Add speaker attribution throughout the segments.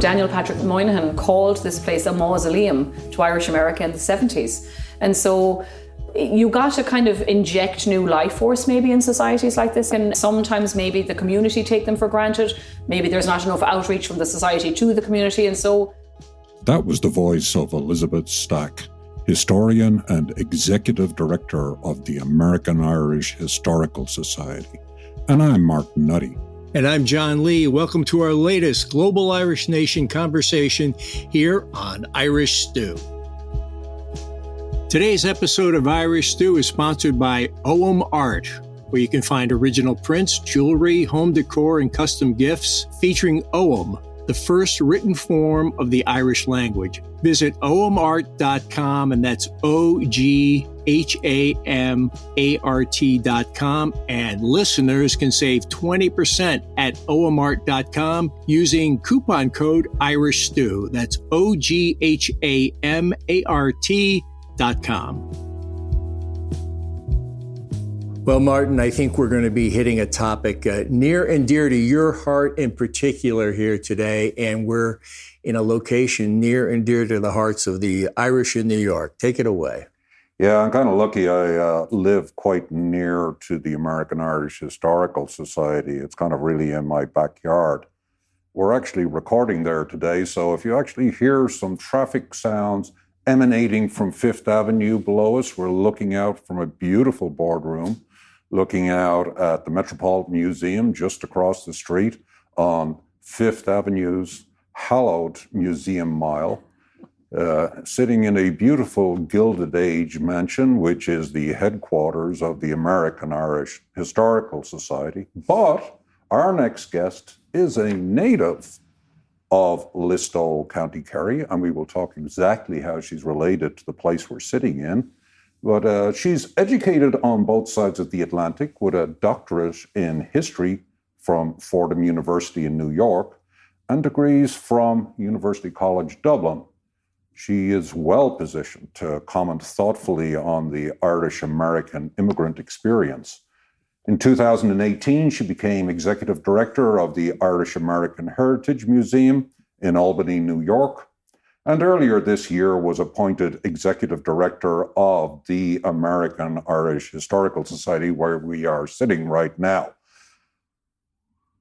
Speaker 1: Daniel Patrick Moynihan called this place a mausoleum to Irish America in the 70s. And so you got to kind of inject new life force maybe in societies like this. And sometimes maybe the community take them for granted. Maybe there's not enough outreach from the society to the community. And so
Speaker 2: that was the voice of Elizabeth Stack, historian and executive director of the American Irish Historical Society. And I'm Mark Nutty.
Speaker 3: And I'm John Lee. Welcome to our latest Global Irish Nation conversation here on Irish Stew. Today's episode of Irish Stew is sponsored by OM Art, where you can find original prints, jewelry, home decor, and custom gifts featuring OM, the first written form of the Irish language. Visit omart.com, and that's OGHAMART.com, and listeners can save 20% at omart.com using coupon code IRISHSTEW. That's OGHAMART.com. Well, Martin, I think we're going to be hitting a topic near and dear to your heart in particular here today, and we're in a location near and dear to the hearts of the Irish in New York. Take it away.
Speaker 2: Yeah, I'm kind of lucky. I live quite near to the American Irish Historical Society. It's kind of really in my backyard. We're actually recording there today, so if you actually hear some traffic sounds emanating from Fifth Avenue below us, we're looking out from a beautiful boardroom, looking out at the Metropolitan Museum just across the street on Fifth Avenue's hallowed Museum Mile, sitting in a beautiful Gilded Age mansion, which is the headquarters of the American Irish Historical Society. But our next guest is a native of Listowel, County Kerry, and we will talk exactly how she's related to the place we're sitting in. But she's educated on both sides of the Atlantic with a doctorate in history from Fordham University in New York and degrees from University College Dublin. She is well positioned to comment thoughtfully on the Irish-American immigrant experience. In 2018, she became executive director of the Irish-American Heritage Museum in Albany, New York, and earlier this year was appointed executive director of the American Irish Historical Society, where we are sitting right now.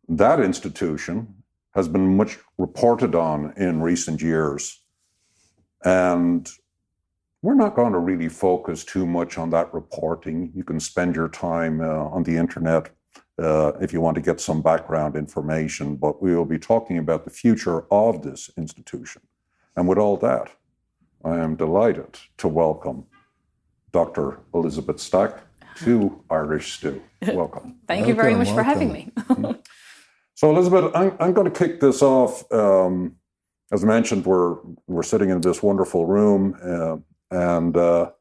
Speaker 2: That institution has been much reported on in recent years, and we're not going to really focus too much on that reporting. You can spend your time on the internet if you want to get some background information, but we will be talking about the future of this institution. And with all that, I am delighted to welcome Dr. Elizabeth Stack to Irish Stew. Welcome.
Speaker 1: Thank you very much for having me.
Speaker 2: So, Elizabeth, I'm going to kick this off. As mentioned, we're sitting in this wonderful room, and I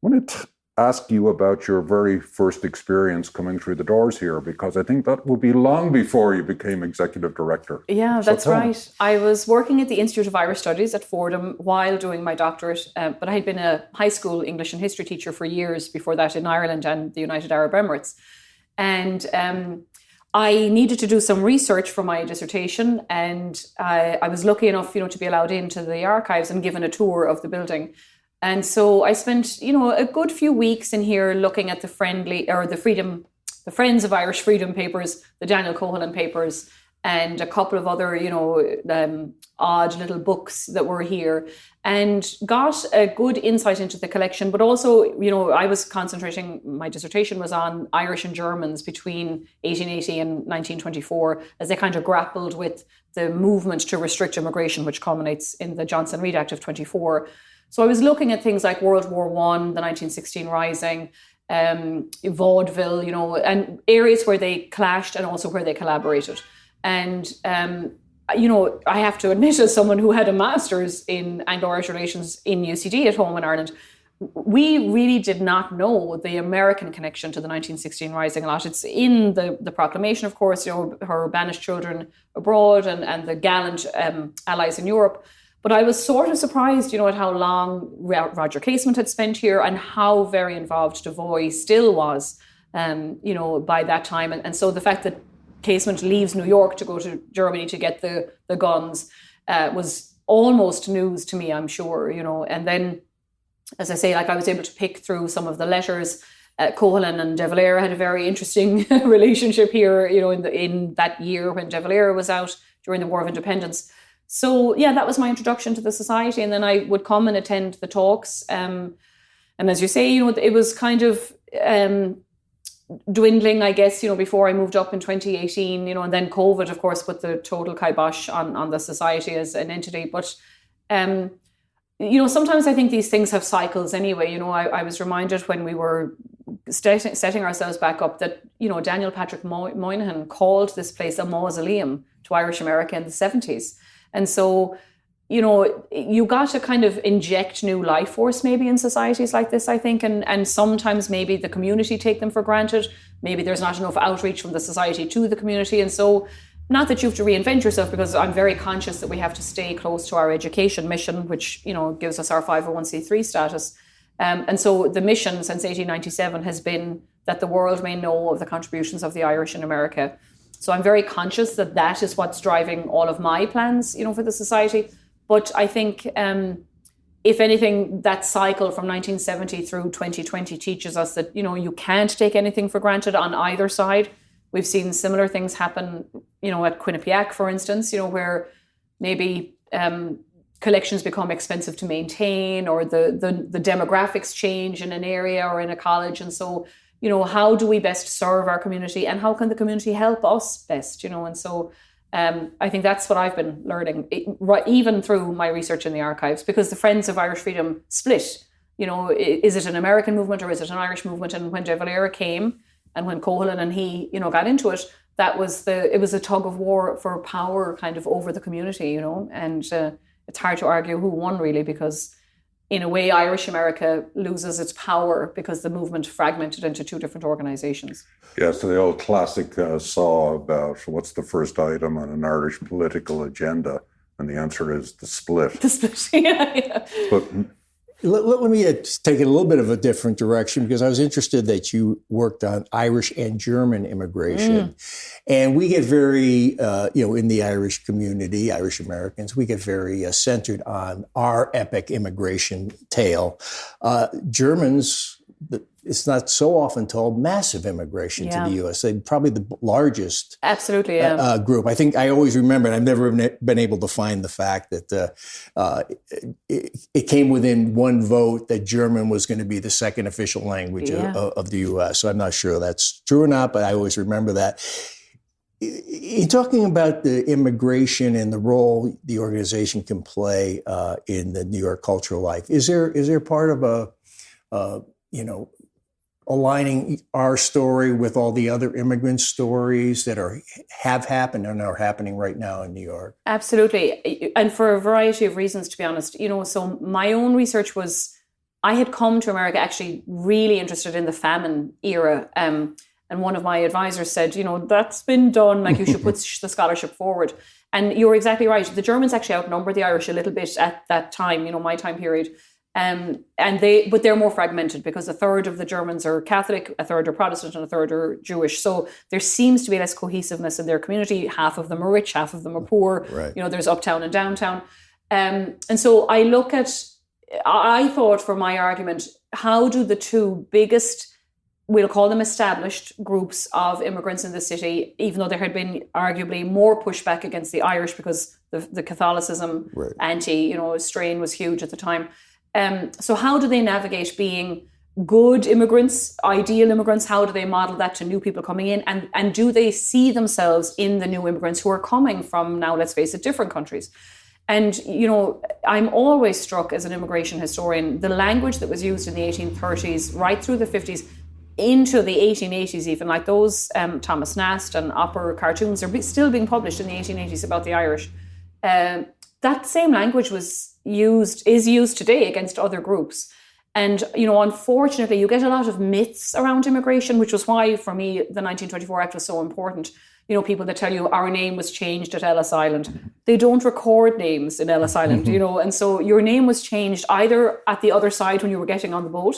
Speaker 2: wanted to ask you about your very first experience coming through the doors here, because I think that will be long before you became executive director.
Speaker 1: Yeah, that's right. I was working at the Institute of Irish Studies at Fordham while doing my doctorate, but I had been a high school English and history teacher for years before that in Ireland and the United Arab Emirates. And I needed to do some research for my dissertation, and I was lucky enough, to be allowed into the archives and given a tour of the building. And so I spent, a good few weeks in here looking at the Friends of Irish Freedom papers, the Daniel Cohen papers, and a couple of other, odd little books that were here, and got a good insight into the collection. But also, I was concentrating, my dissertation was on Irish and Germans between 1880 and 1924, as they kind of grappled with the movement to restrict immigration, which culminates in the Johnson-Reed Act of 24. So I was looking at things like World War I, the 1916 Rising, vaudeville, and areas where they clashed and also where they collaborated. And, I have to admit, as someone who had a master's in Anglo-Irish relations in UCD at home in Ireland, we really did not know the American connection to the 1916 Rising a lot. It's in the proclamation, of course, her banished children abroad and the gallant allies in Europe. But I was sort of surprised, at how long Roger Casement had spent here and how very involved Devoy still was, by that time. And so the fact that Casement leaves New York to go to Germany to get the guns, was almost news to me, I'm sure, and then, as I say, like, I was able to pick through some of the letters. Coughlin and De Valera had a very interesting relationship here, in that year when De Valera was out during the War of Independence. So, yeah, that was my introduction to the society. And then I would come and attend the talks. And as you say, it was kind of dwindling, I guess, before I moved up in 2018, and then COVID, of course, put the total kibosh on the society as an entity. But, sometimes I think these things have cycles anyway. I was reminded when we were setting ourselves back up that, Daniel Patrick Moynihan called this place a mausoleum to Irish America in the 70s. And so, you got to kind of inject new life force maybe in societies like this, I think. And sometimes maybe the community take them for granted. Maybe there's not enough outreach from the society to the community. And so, not that you have to reinvent yourself, because I'm very conscious that we have to stay close to our education mission, which, gives us our 501c3 status. And so the mission since 1897 has been that the world may know of the contributions of the Irish in America. So I'm very conscious that is what's driving all of my plans, for the society. But I think, if anything, that cycle from 1970 through 2020 teaches us that, you can't take anything for granted on either side. We've seen similar things happen, at Quinnipiac, for instance, where maybe collections become expensive to maintain, or the demographics change in an area or in a college. And so, how do we best serve our community, and how can the community help us best, And so I think that's what I've been learning, even through my research in the archives, because the Friends of Irish Freedom split. Is it an American movement or is it an Irish movement? And when De Valera came, and when Coughlin and he, got into it, it was a tug of war for power kind of over the community, and it's hard to argue who won, really, because in a way, Irish America loses its power because the movement fragmented into two different organizations.
Speaker 2: Yeah, so the old classic saw about what's the first item on an Irish political agenda, and the answer is the split.
Speaker 1: The split, yeah.
Speaker 2: But
Speaker 3: let me take it a little bit of a different direction, because I was interested that you worked on Irish and German immigration. And we get very, in the Irish community, Irish Americans, we get very centered on our epic immigration tale. Germans, it's not so often told, massive immigration to the U.S. They're probably the largest
Speaker 1: absolutely
Speaker 3: group. I think I always remember, and I've never been able to find the fact that it came within one vote that German was going to be the second official language of the U.S. So I'm not sure that's true or not, but I always remember that. In talking about the immigration and the role the organization can play in the New York cultural life, is there part of aligning our story with all the other immigrant stories that have happened and are happening right now in New York?
Speaker 1: Absolutely. And for a variety of reasons, to be honest. So my own research was, I had come to America actually really interested in the famine era. And one of my advisors said, that's been done, like you should put the scholarship forward. And you're exactly right. The Germans actually outnumbered the Irish a little bit at that time, my time period. But they're more fragmented, because a third of the Germans are Catholic, a third are Protestant, and a third are Jewish. So there seems to be less cohesiveness in their community. Half of them are rich, half of them are poor.
Speaker 3: Right.
Speaker 1: There's uptown and downtown. And so I thought for my argument, how do the two biggest, we'll call them established groups of immigrants in the city, even though there had been arguably more pushback against the Irish because the Catholicism strain was huge at the time. So how do they navigate being good immigrants, ideal immigrants? How do they model that to new people coming in? And do they see themselves in the new immigrants who are coming from, now let's face it, different countries? And, I'm always struck as an immigration historian, the language that was used in the 1830s, right through the 50s, into the 1880s even, like those Thomas Nast and Opera cartoons are still being published in the 1880s about the Irish. That same language is used today against other groups. And, unfortunately, you get a lot of myths around immigration, which was why, for me, the 1924 Act was so important. People that tell you our name was changed at Ellis Island. They don't record names in Ellis Island, and so your name was changed either at the other side when you were getting on the boat,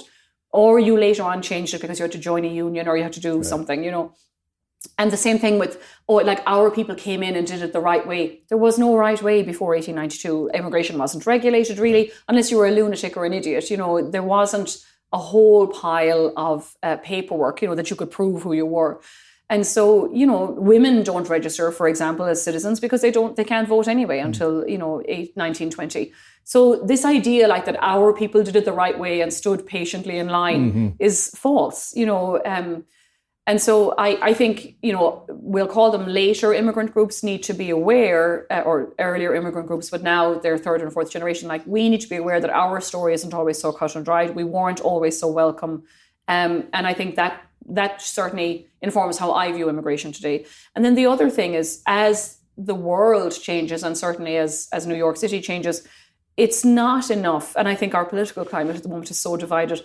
Speaker 1: or you later on changed it because you had to join a union or you had to do something, And the same thing with, like our people came in and did it the right way. There was no right way before 1892. Immigration wasn't regulated really, unless you were a lunatic or an idiot. There wasn't a whole pile of paperwork, that you could prove who you were. And so, women don't register, for example, as citizens because they can't vote anyway until, 1920. So this idea like that our people did it the right way and stood patiently in line is false, and so I think, we'll call them later immigrant groups need to be aware, or earlier immigrant groups, but now they're third and fourth generation. Like we need to be aware that our story isn't always so cut and dried. We weren't always so welcome. And I think that certainly informs how I view immigration today. And then the other thing is, as the world changes, and certainly as New York City changes, it's not enough. And I think our political climate at the moment is so divided.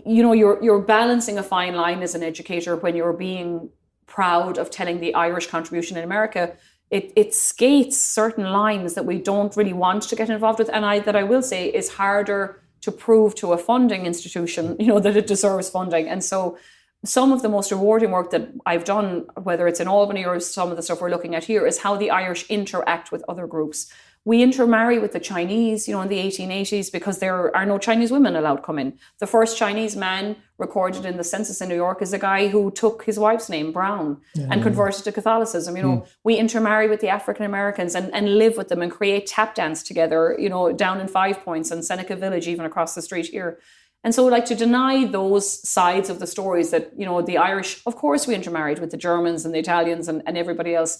Speaker 1: You're balancing a fine line as an educator when you're being proud of telling the Irish contribution in America. It skates certain lines that we don't really want to get involved with, and I will say is harder to prove to a funding institution, that it deserves funding. And so some of the most rewarding work that I've done, whether it's in Albany or some of the stuff we're looking at here, is how the Irish interact with other groups. We intermarry with the Chinese, in the 1880s because there are no Chinese women allowed come in. The first Chinese man recorded in the census in New York is a guy who took his wife's name, Brown, and converted to Catholicism. We intermarry with the African Americans and live with them and create tap dance together, down in 5 Points and Seneca Village, even across the street here. And so to deny those sides of the stories that, the Irish, of course we intermarried with the Germans and the Italians and everybody else.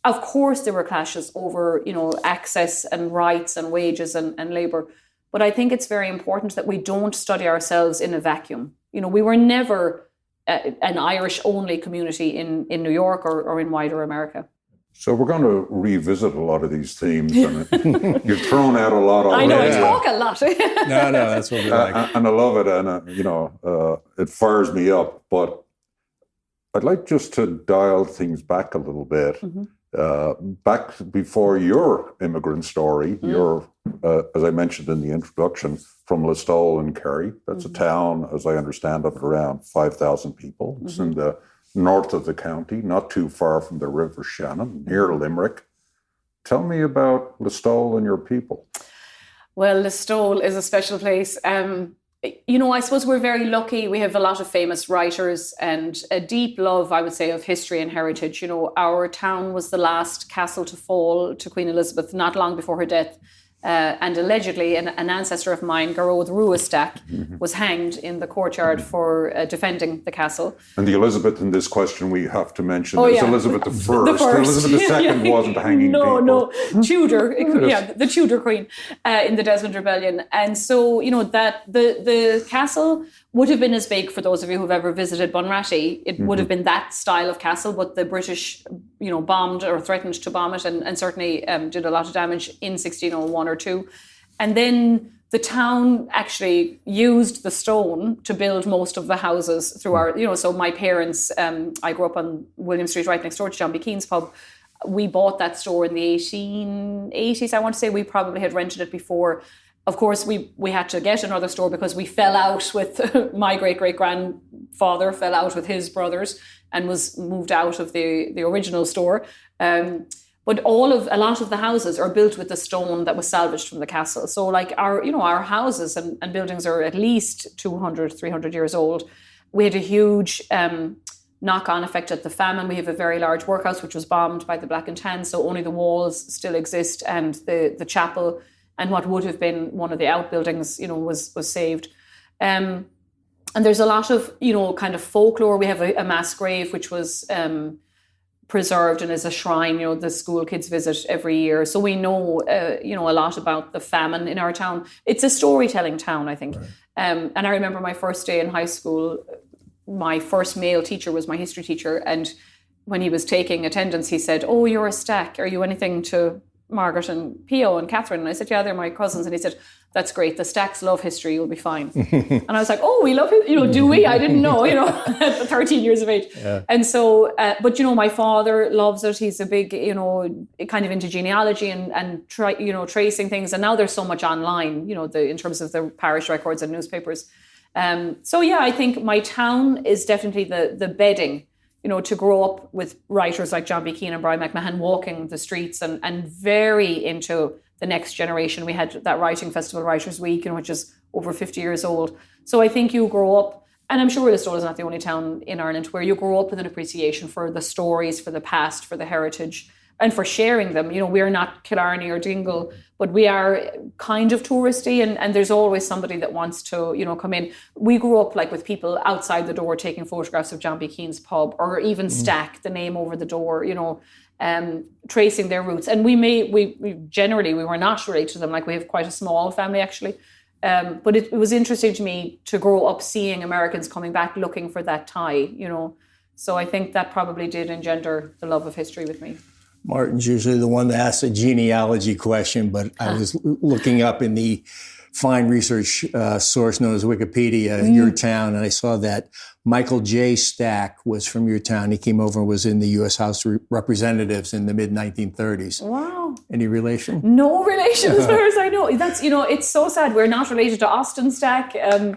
Speaker 1: Of course, there were clashes over, access and rights and wages and labour. But I think it's very important that we don't study ourselves in a vacuum. We were never an Irish-only community in New York or in wider America.
Speaker 2: So we're going to revisit a lot of these themes. And you've thrown out a lot already.
Speaker 1: I know, I talk a lot.
Speaker 3: No, that's what we like.
Speaker 2: And I love it. And, it fires me up. But I'd like just to dial things back a little bit. Back before your immigrant story, you're, as I mentioned in the introduction, from Listowel in Kerry. That's a town, as I understand of around 5,000 people. It's in the north of the county, not too far from the River Shannon, near Limerick. Tell me about Listowel and your people.
Speaker 1: Well, Listowel is a special place. I suppose we're very lucky. We have a lot of famous writers and a deep love, I would say, of history and heritage. Our town was the last castle to fall to Queen Elizabeth not long before her death. And allegedly, an ancestor of mine, Garrod Ruistack, was hanged in the courtyard for defending the castle.
Speaker 2: And the Elizabeth in this question we have to mention is Elizabeth I.
Speaker 1: The first.
Speaker 2: Elizabeth II wasn't hanging people.
Speaker 1: No, Tudor, the Tudor Queen in the Desmond Rebellion. And so, that the castle would have been as big, for those of you who've ever visited Bunratty, it would have been that style of castle, but the British, bombed or threatened to bomb it and certainly did a lot of damage in 1601 or 2. And then the town actually used the stone to build most of the houses through our, so my parents, I grew up on William Street right next door to John B. Keane's pub. We bought that store in the 1880s. I want to say we probably had rented it before. Of course, we had to get another store because we fell out with my great-great-grandfather fell out with his brothers and was moved out of the original store. But a lot of the houses are built with the stone that was salvaged from the castle. So our houses and buildings are at least 200, 300 years old. We had a huge knock-on effect at the famine. We have a very large workhouse which was bombed by the Black and Tan, so only the walls still exist and the chapel and what would have been one of the outbuildings, was saved. And there's a lot of, kind of folklore. We have a mass grave which was preserved and is a shrine, the school kids visit every year. So we know, a lot about the famine in our town. It's a storytelling town, I think. Right. And I remember my first day in high school, my first male teacher was my history teacher. And when he was taking attendance, he said, "Oh, you're a stack. Are you anything to Margaret and Pio and Catherine?" And I said, "Yeah, they're my cousins." And he said, "That's great. The Stacks love history. You'll be fine." And I was like, "Oh, we love it. Do we? I didn't know, at 13 years of age." Yeah. And so, but my father loves it. He's a big, kind of into genealogy and tracing things. And now there's so much online, in terms of the parish records and newspapers. So yeah, I think my town is definitely the bedding. to grow up with writers like John B. Keane and Brian McMahon walking the streets and very into the next generation. We had that Writing Festival Writers Week, which is over 50 years old. So I think you grow up, and I'm sure Listowel is not the only town in Ireland where you grow up with an appreciation for the stories, for the past, for the heritage, and for sharing them. We are not Killarney or Dingle, but we are kind of touristy, and there's always somebody that wants to, come in. We grew up like with people outside the door taking photographs of John B. Keane's pub, or even Stack, the name over the door, tracing their roots. And we generally were not related to them. Like, we have quite a small family actually. But it was interesting to me to grow up seeing Americans coming back looking for that tie, So I think that probably did engender the love of history with me.
Speaker 3: Martin's usually the one that asks a genealogy question, but I was looking up in the fine research source known as Wikipedia, your town, and I saw that Michael J. Stack was from your town. He came over and was in the U.S. House of Representatives in the mid-1930s.
Speaker 1: Wow.
Speaker 3: Any relation?
Speaker 1: No relation as far as I know. That's, it's so sad. We're not related to Austin Stack. There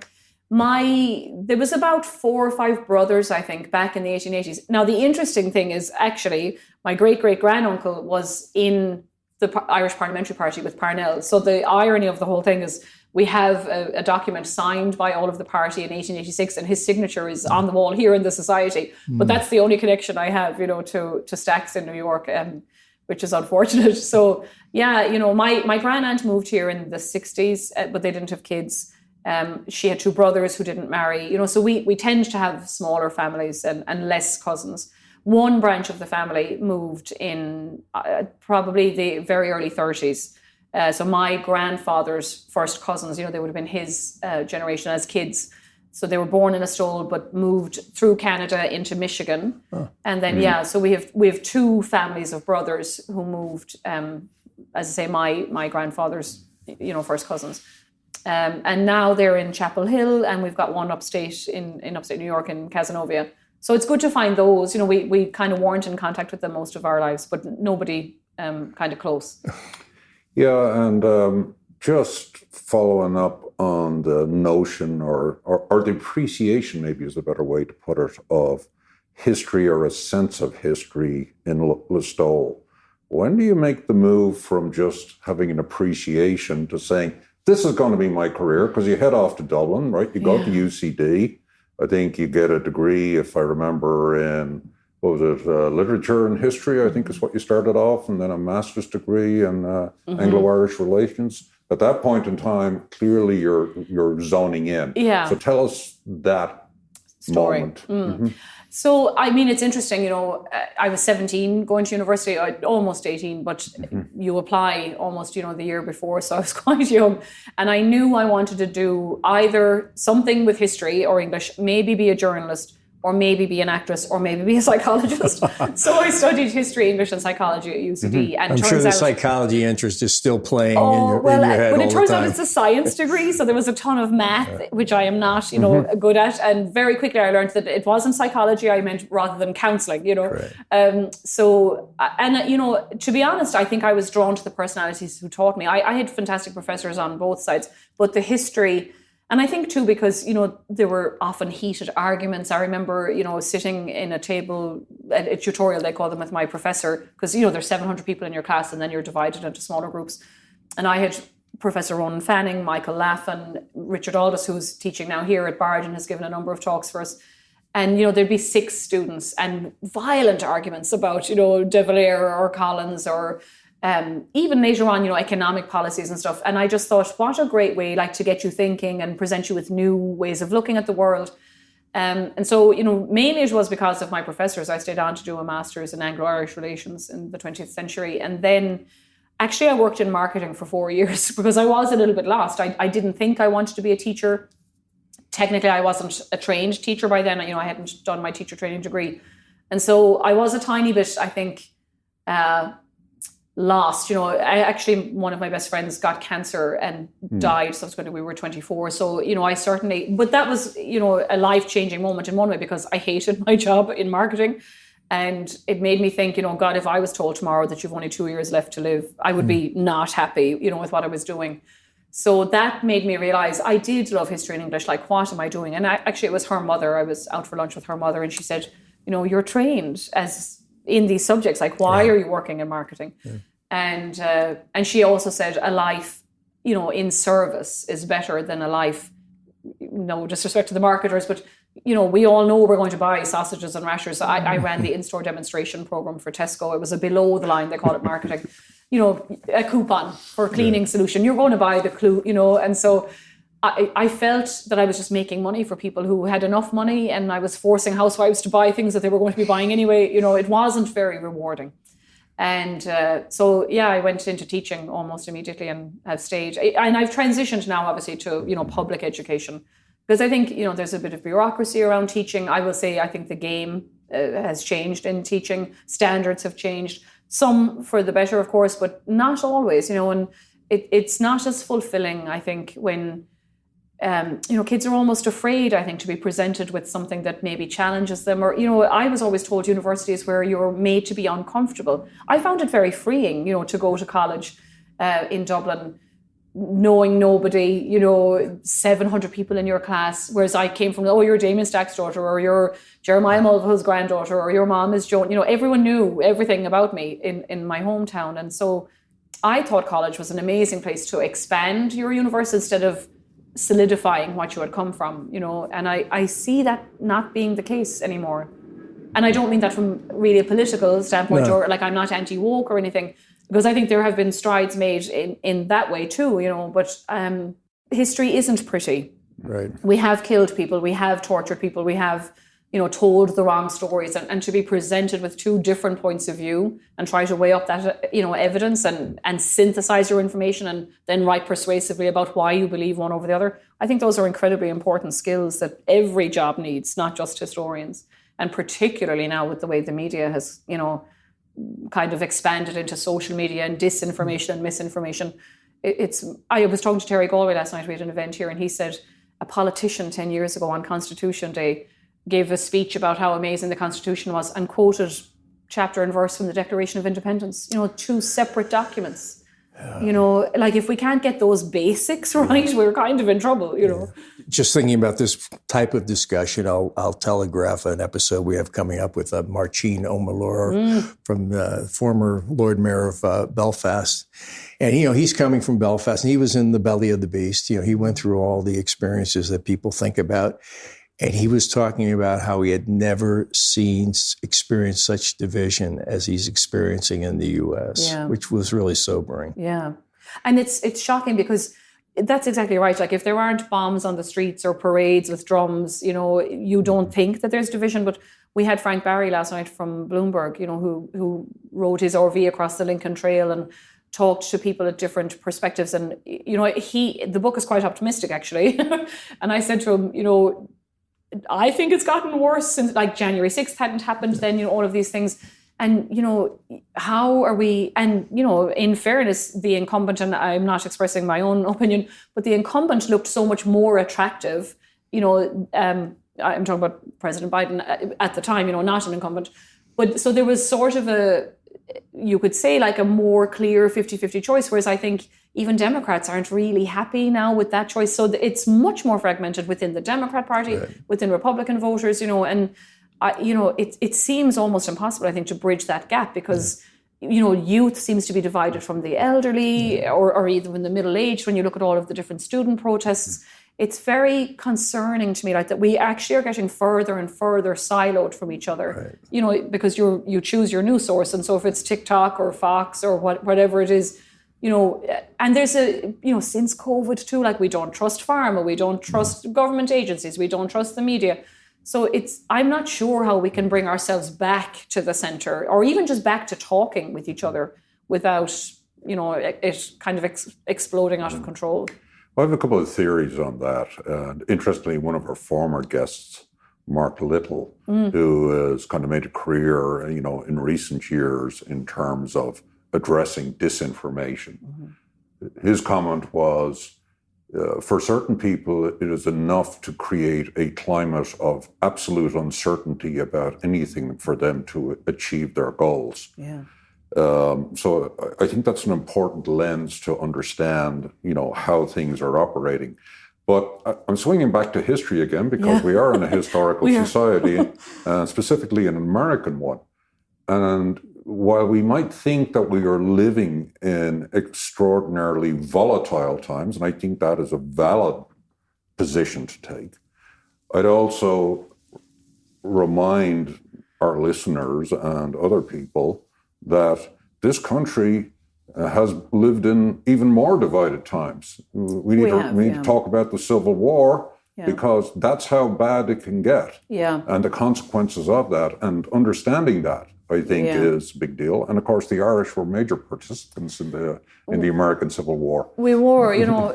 Speaker 1: was about 4 or 5 brothers, I think, back in the 1880s. Now, the interesting thing is, actually, my great-great-granduncle was in the Irish Parliamentary Party with Parnell. So the irony of the whole thing is we have a document signed by all of the party in 1886, and his signature is on the wall here in the society. But that's the only connection I have, to Stacks in New York, which is unfortunate. So, yeah, my grandaunt moved here in the 60s, but they didn't have kids. She had 2 brothers who didn't marry, so we tend to have smaller families and less cousins. One branch of the family moved in probably the very early 30s. So my grandfather's first cousins, they would have been his generation as kids. So they were born in Listowel, but moved through Canada into Michigan. Oh. And then, so we have 2 families of brothers who moved, as I say, my grandfather's, first cousins. And now they're in Chapel Hill, and we've got one upstate in upstate New York in Cazenovia. So it's good to find those. We kind of weren't in contact with them most of our lives, but nobody kind of close.
Speaker 2: Yeah, and just following up on the notion or the appreciation, maybe is a better way to put it, of history or a sense of history in Listowel. When do you make the move from just having an appreciation to saying, this is going to be my career? Because you head off to Dublin, right? You go to UCD. I think you get a degree, if I remember, in, literature and history, I think is what you started off, and then a master's degree in Anglo-Irish relations. At that point in time, clearly you're zoning in. Yeah. So tell us that story. Moment.
Speaker 1: So, I mean, it's interesting, I was 17 going to university, almost 18, but you apply almost, the year before. So I was quite young, and I knew I wanted to do either something with history or English, maybe be a journalist, or maybe be an actress, or maybe be a psychologist. So I studied history, English, and psychology at UCD. And
Speaker 3: I'm sure the psychology interest is still playing in your head.
Speaker 1: But it turns out it's a science degree, so there was a ton of math, which I am not, good at. And very quickly I learned that it wasn't psychology I meant rather than counselling, Right. To be honest, I think I was drawn to the personalities who taught me. I had fantastic professors on both sides, but the history... And I think, too, because, there were often heated arguments. I remember, sitting in a table, a tutorial, they call them, with my professor, because, there's 700 people in your class and then you're divided into smaller groups. And I had Professor Ronan Fanning, Michael Laffin, Richard Aldous, who's teaching now here at Bard and has given a number of talks for us. And, there'd be 6 students and violent arguments about, De Valera or Collins or... even later on, economic policies and stuff. And I just thought, what a great way, to get you thinking and present you with new ways of looking at the world. And so, mainly it was because of my professors. I stayed on to do a master's in Anglo-Irish relations in the 20th century. And then, actually, I worked in marketing for 4 years because I was a little bit lost. I didn't think I wanted to be a teacher. Technically, I wasn't a trained teacher by then. I hadn't done my teacher training degree. And so I was a tiny bit, I think... lost. One of my best friends got cancer and died subsequently. We were 24. So, I certainly, but that was, a life-changing moment in one way because I hated my job in marketing. And it made me think, God, if I was told tomorrow that you've only 2 years left to live, I would be not happy, with what I was doing. So that made me realize I did love history and English. What am I doing? And it was her mother. I was out for lunch with her mother and she said, you're trained as in these subjects. Like, why are you working in marketing? And she also said a life, in service is better than a life, no disrespect to the marketers, but we all know we're going to buy sausages and rashers. I ran the in-store demonstration program for Tesco. It was a below the line, they call it marketing, a coupon for a cleaning solution. You're going to buy the clue, and so I felt that I was just making money for people who had enough money, and I was forcing housewives to buy things that they were going to be buying anyway. It wasn't very rewarding. And I went into teaching almost immediately and have stayed. And I've transitioned now, obviously, to, public education. Because I think, there's a bit of bureaucracy around teaching. I will say I think the game has changed in teaching. Standards have changed. Some for the better, of course, but not always, and it's not as fulfilling, I think, when kids are almost afraid, I think, to be presented with something that maybe challenges them. Or, I was always told universities where you're made to be uncomfortable. I found it very freeing, to go to college in Dublin, knowing nobody, 700 people in your class, whereas I came from, you're Damien Stack's daughter, or you're Jeremiah Mulvihill's granddaughter, or your mom is Joan. Everyone knew everything about me in my hometown. And so I thought college was an amazing place to expand your universe instead of solidifying what you had come from, and I see that not being the case anymore. And I don't mean that from really a political standpoint, or like I'm not anti-woke or anything, because I think there have been strides made in that way too, but history isn't pretty.
Speaker 4: Right.
Speaker 1: We have killed people, we have tortured people, we have told the wrong stories, and to be presented with two different points of view and try to weigh up that, evidence and synthesize your information and then write persuasively about why you believe one over the other. I think those are incredibly important skills that every job needs, not just historians. And particularly now with the way the media has, kind of expanded into social media and disinformation and misinformation. I was talking to Terry Galway last night. We had an event here, and he said a politician 10 years ago on Constitution Day gave a speech about how amazing the Constitution was and quoted chapter and verse from the Declaration of Independence, two separate documents. Like if we can't get those basics right, we're kind of in trouble,
Speaker 4: Just thinking about this type of discussion, I'll telegraph an episode we have coming up with Marcin O'Malore from the former Lord Mayor of Belfast. And, he's coming from Belfast, and he was in the belly of the beast. He went through all the experiences that people think about. And he was talking about how he had never experienced such division as he's experiencing in the U.S., which was really sobering.
Speaker 1: Yeah. And it's shocking because that's exactly right. Like if there aren't bombs on the streets or parades with drums, you don't think that there's division. But we had Frank Barry last night from Bloomberg, who rode his RV across the Lincoln Trail and talked to people at different perspectives. And, the book is quite optimistic, actually. And I said to him, I think it's gotten worse since like January 6th hadn't happened then, all of these things. And, how are we, and, in fairness, the incumbent, and I'm not expressing my own opinion, but the incumbent looked so much more attractive, I'm talking about President Biden at the time, not an incumbent. But so there was sort of you could say like a more clear 50-50 choice, whereas I think even Democrats aren't really happy now with that choice. So it's much more fragmented within the Democrat Party, within Republican voters, and it seems almost impossible, I think, to bridge that gap because, youth seems to be divided from the elderly or even the middle-aged when you look at all of the different student protests. It's very concerning to me, like that we actually are getting further and further siloed from each other, because you choose your news source. And so if it's TikTok or Fox or whatever it is, and there's since COVID too, like we don't trust pharma, we don't trust government agencies, we don't trust the media. So I'm not sure how we can bring ourselves back to the center or even just back to talking with each other without, it kind of exploding out of control.
Speaker 2: I have a couple of theories on that. And interestingly, one of our former guests, Mark Little, who has kind of made a career, in recent years in terms of addressing disinformation. His comment was, for certain people, it is enough to create a climate of absolute uncertainty about anything for them to achieve their goals.
Speaker 1: Yeah.
Speaker 2: So I think that's an important lens to understand, how things are operating. But I'm swinging back to history again because we are in a historical society, specifically an American one. And while we might think that we are living in extraordinarily volatile times, and I think that is a valid position to take, I'd also remind our listeners and other people that this country has lived in even more divided times. We need to talk about the Civil War because that's how bad it can get.
Speaker 1: Yeah.
Speaker 2: And the consequences of that, and understanding that, I think, is a big deal. And of course, the Irish were major participants in the American Civil War.
Speaker 1: We were,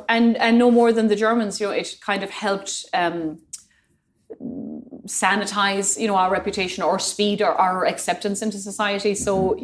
Speaker 1: and no more than the Germans. It kind of helped sanitize, our reputation or speed our acceptance into society. So,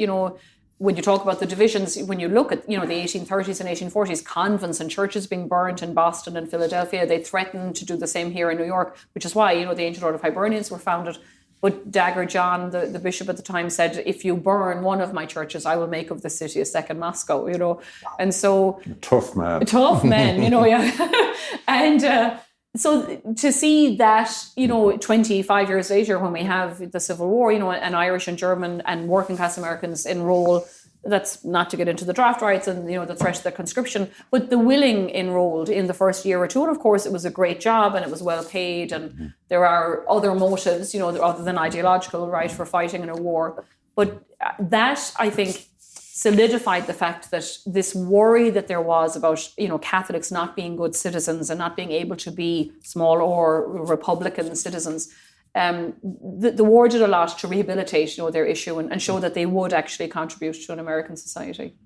Speaker 1: when you talk about the divisions, when you look at, the 1830s and 1840s, convents and churches being burnt in Boston and Philadelphia, they threatened to do the same here in New York, which is why, the Ancient Order of Hibernians were founded. But Dagger John, the bishop at the time, said, if you burn one of my churches, I will make of the city a second Moscow, And so...
Speaker 2: Tough man.
Speaker 1: Tough men, yeah. And so to see that, 25 years later, when we have the Civil War, and Irish and German and working class Americans enroll, that's not to get into the draft rights and, the threat of the conscription, but the willing enrolled in the first year or two. And of course, it was a great job and it was well paid. And there are other motives, other than ideological, right, for fighting in a war. But that, I think, solidified the fact that this worry that there was about, Catholics not being good citizens and not being able to be small or Republican citizens, the war did a lot to rehabilitate, their issue and show that they would actually contribute to an American society.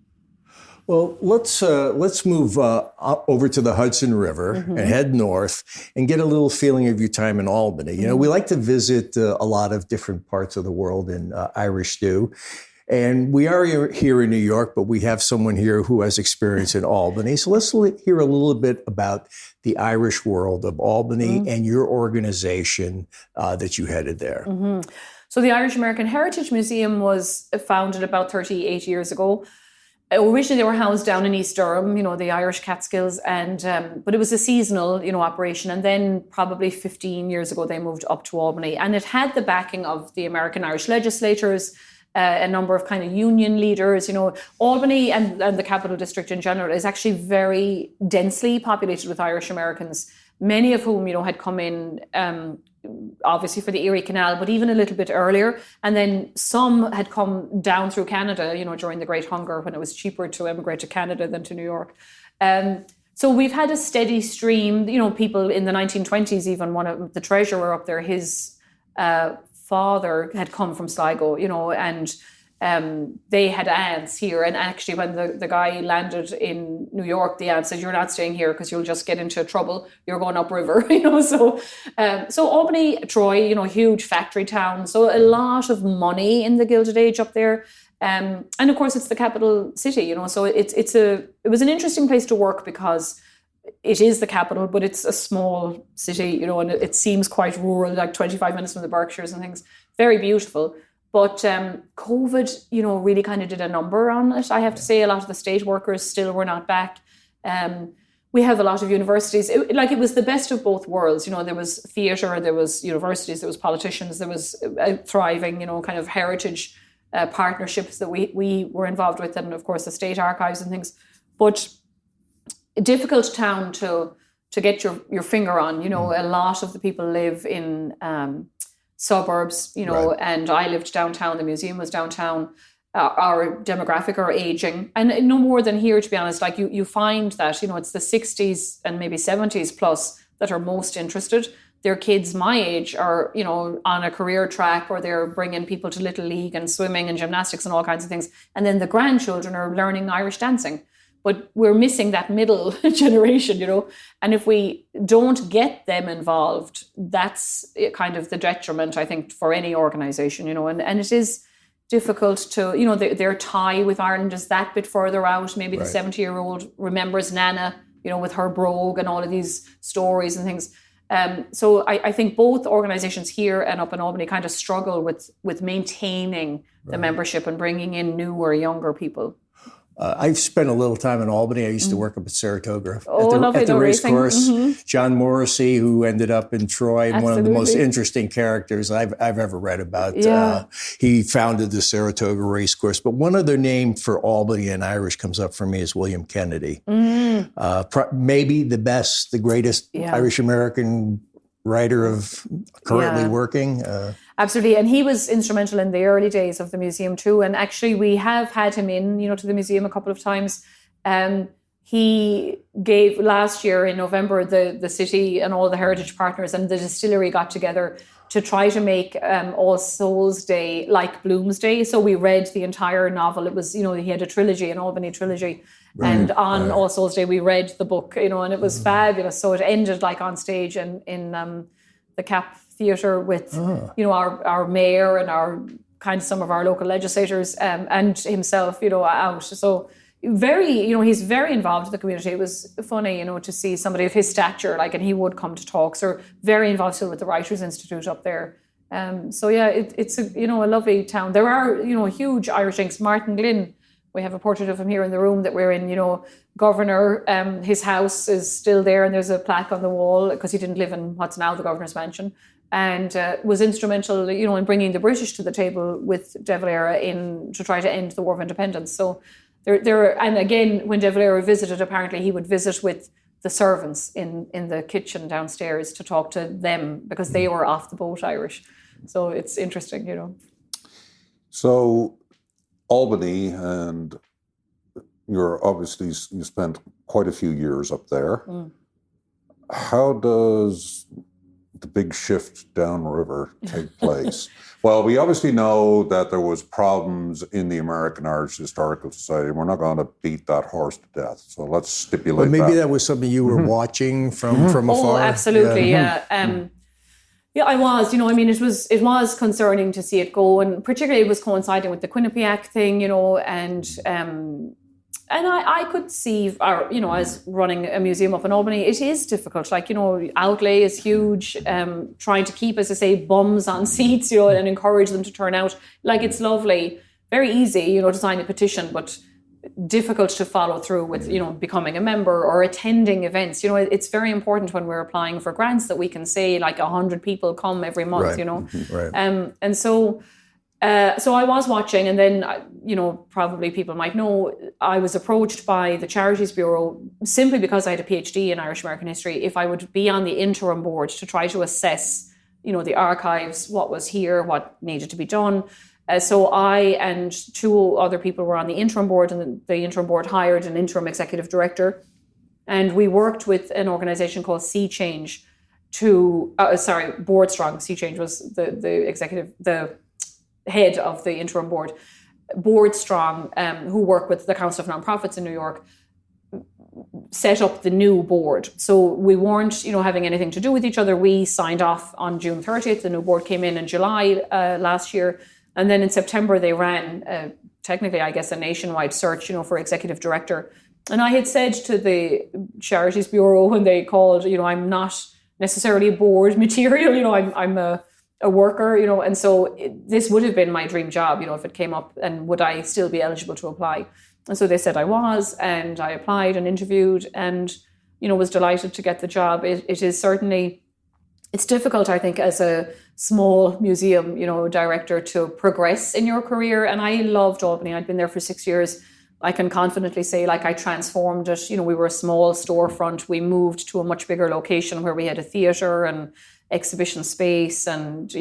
Speaker 4: Well, let's move over to the Hudson River and head north and get a little feeling of your time in Albany. We like to visit a lot of different parts of the world in Irish stew. And we are here in New York, but we have someone here who has experience in Albany. So let's hear a little bit about the Irish world of Albany and your organization that you headed there.
Speaker 1: So the Irish American Heritage Museum was founded about 38 years ago. Originally, they were housed down in East Durham, the Irish Catskills, but it was a seasonal, operation. And then probably 15 years ago, they moved up to Albany. And it had the backing of the American Irish legislators, a number of kind of union leaders. Albany and the Capital District in general is actually very densely populated with Irish Americans, many of whom, had come in obviously for the Erie Canal, but even a little bit earlier. And then some had come down through Canada, during the Great Hunger when it was cheaper to emigrate to Canada than to New York. So we've had a steady stream, people in the 1920s, even one of the treasurer up there, his father had come from Sligo, and they had aunts here. And actually, when the guy landed in New York, the aunt said, "You're not staying here because you'll just get into trouble. You're going upriver." So Albany, Troy, huge factory town. So a lot of money in the Gilded Age up there. And of course, it's the capital city. So it was an interesting place to work because it is the capital, but it's a small city, and it seems quite rural, like 25 minutes from the Berkshires and things. Very beautiful. But COVID, really kind of did a number on it. I have to say a lot of the state workers still were not back. We have a lot of universities. It was the best of both worlds. There was theatre, there was universities, there was politicians, there was a thriving, kind of heritage partnerships that we were involved with, and of course the state archives and things. But a difficult town to get your finger on. A lot of the people live in suburbs, right. And I lived downtown, the museum was downtown. Our demographic are aging, and no more than here, to be honest. Like you find that, it's the 60s and maybe 70s plus that are most interested. Their kids my age are, on a career track, or they're bringing people to Little League and swimming and gymnastics and all kinds of things. And then the grandchildren are learning Irish dancing. But we're missing that middle generation, And if we don't get them involved, that's kind of the detriment, I think, for any organisation, And it is difficult to, their tie with Ireland is that bit further out. Maybe right. The 70-year-old remembers Nana, with her brogue and all of these stories and things. So I think both organisations here and up in Albany kind of struggle with maintaining the membership and bringing in newer, younger people.
Speaker 4: I've spent a little time in Albany. I used to work up at Saratoga
Speaker 1: lovely,
Speaker 4: at the race
Speaker 1: racing.
Speaker 4: course. John Morrissey, who ended up in Troy, one of the most
Speaker 1: Absolutely.
Speaker 4: interesting characters I've ever read about.
Speaker 1: Yeah.
Speaker 4: He founded the Saratoga race course. But one other name for Albany and Irish comes up for me is William Kennedy. Maybe the greatest Irish-American writer of currently working.
Speaker 1: Absolutely. And he was instrumental in the early days of the museum too. And actually we have had him in, to the museum a couple of times. He gave last year in November, the city and all the heritage partners and the distillery got together to try to make All Souls Day like Bloomsday. So we read the entire novel. It was, he had a trilogy, an Albany trilogy. Right, and on All Souls Day, we read the book, and it was fabulous. So it ended like on stage in the Cap Theatre with, our mayor and our some of our local legislators and himself, out. So very, he's very involved in the community. It was funny, to see somebody of his stature, and he would come to talks, or very involved still with the Writers' Institute up there. So yeah, it's a lovely town. There are, huge Irish inks. Martin Glynn, we have a portrait of him here in the room that we're in, Governor, his house is still there and there's a plaque on the wall because he didn't live in what's now the Governor's Mansion, and was instrumental, in bringing the British to the table with De Valera to try to end the War of Independence. So and again, when De Valera visited, apparently he would visit with the servants in the kitchen downstairs to talk to them because they were off the boat Irish. So it's interesting,
Speaker 2: So Albany, and you spent quite a few years up there. How does the big shift downriver take place? Well, we obviously know that there was problems in the American Irish Historical Society. We're not going to beat that horse to death. So let's stipulate
Speaker 4: maybe that was something you were watching from afar.
Speaker 1: Oh, absolutely, yeah. Yeah, I was. It was concerning to see it go, and particularly it was coinciding with the Quinnipiac thing, and I could see, as running a museum up in Albany, it is difficult. Outlay is huge. Trying to keep, as I say, bums on seats, and encourage them to turn out. It's lovely, very easy, to sign a petition, but difficult to follow through with, becoming a member or attending events. It's very important when we're applying for grants that we can say 100 people come every month,
Speaker 4: Right.
Speaker 1: And so I was watching, and then, probably people might know, I was approached by the Charities Bureau simply because I had a PhD in Irish American history, if I would be on the interim board to try to assess, the archives, what was here, what needed to be done. So I and two other people were on the interim board, and the interim board hired an interim executive director. And we worked with an organization called Sea Change Board Strong. Sea Change was the head of the interim board. Board Strong, who work with the Council of Nonprofits in New York, set up the new board. So we weren't, having anything to do with each other. We signed off on June 30th. The new board came in July last year. And then in September, they ran, technically, I guess, a nationwide search, for executive director. And I had said to the Charities Bureau when they called, I'm not necessarily board material, I'm a worker, and so this would have been my dream job, if it came up, and would I still be eligible to apply? And so they said I was, and I applied and interviewed and, was delighted to get the job. It is certainly, it's difficult, I think, as a small museum, director to progress in your career. And I loved Albany. I'd been there for 6 years. I can confidently say, I transformed it. We were a small storefront. We moved to a much bigger location where we had a theatre and exhibition space. And,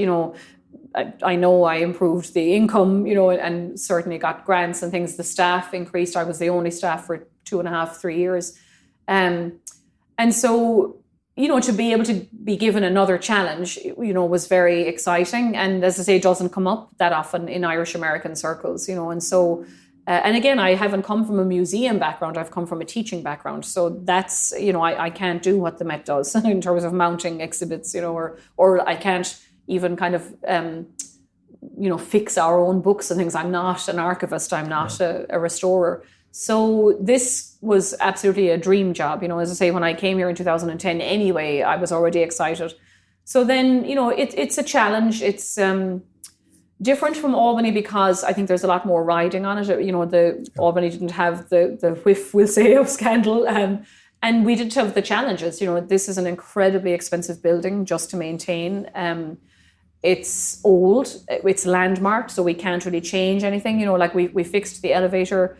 Speaker 1: I know I improved the income, and certainly got grants and things. The staff increased. I was the only staff for 2.5, 3 years. And so, to be able to be given another challenge, was very exciting. And as I say, it doesn't come up that often in Irish American circles, and so, and again, I haven't come from a museum background. I've come from a teaching background. So that's, I can't do what the Met does in terms of mounting exhibits, or I can't even kind of, fix our own books and things. I'm not an archivist. I'm not a restorer. So this was absolutely a dream job. As I say, when I came here in 2010 anyway, I was already excited. So then, it's a challenge. It's, Different from Albany because I think there's a lot more riding on it. You know, Albany didn't have the whiff, we'll say, of scandal. And we did have the challenges. You know, this is an incredibly expensive building just to maintain. It's old, it's landmarked, so we can't really change anything. You know, like we fixed the elevator,